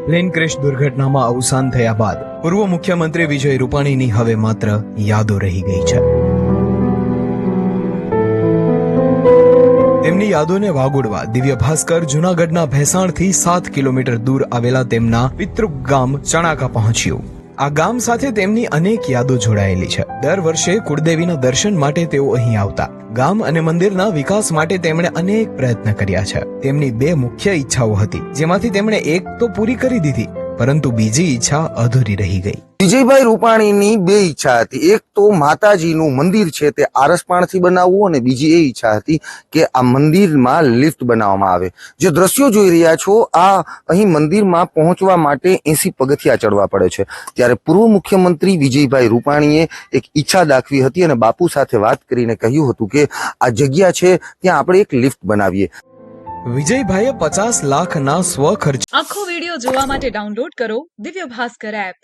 Plane crash દુર્ઘટનામાં અવસાન થયા બાદ પૂર્વ મુખ્યમંત્રી વિજય રૂપાણીની હવે માત્ર યાદો રહી ગઈ છે. તેમની યાદોને વાગોળવા દિવ્ય ભાસ્કર જૂનાગઢના ભેસાણથી 7 કિલોમીટર દૂર આવેલા તેમના પિતૃક ગામ ચણાકા પહોંચ્યું. આ ગામ સાથે તેમની અનેક યાદો જોડાયેલી છે. દર વર્ષે કુળદેવીના દર્શન માટે તેઓ અહીં આવતા. ગામ અને મંદિરના વિકાસ માટે તેમણે અનેક પ્રયત્ન કર્યા છે. તેમની 2 મુખ્ય ઈચ્છાઓ હતી, જેમાંથી તેમણે એક તો પૂરી કરી દીધી, પરંતુ બીજી ઈચ્છા અધૂરી રહી ગઈ. વિજયભાઈ રૂપાણીની 2 ઈચ્છા હતી. એક તો માતાજીનું મંદિર છે તે આરસપાણથી બનાવવું, અને બીજી એ ઈચ્છા હતી કે આ મંદિરમાં લિફ્ટ બનાવવામાં આવે. જે દ્રશ્યો જોઈ રહ્યા છો, આ અહીં મંદિરમાં પહોંચવા માટે 80 પગથિયા ચડવા પડે છે. ત્યારે પૂર્વ મુખ્યમંત્રી વિજયભાઈ રૂપાણીએ એક ઈચ્છા દાખવી હતી અને બાપુ સાથે વાત કરીને કહ્યું હતું કે આ જગ્યા છે ત્યાં આપણે એક લિફ્ટ બનાવીએ. વિજયભાઈએ 50 લાખના સ્વખર્ચ આખો વિડિયો જોવા માટે ડાઉનલોડ કરો દિવ્ય ભાસ્કર એપ.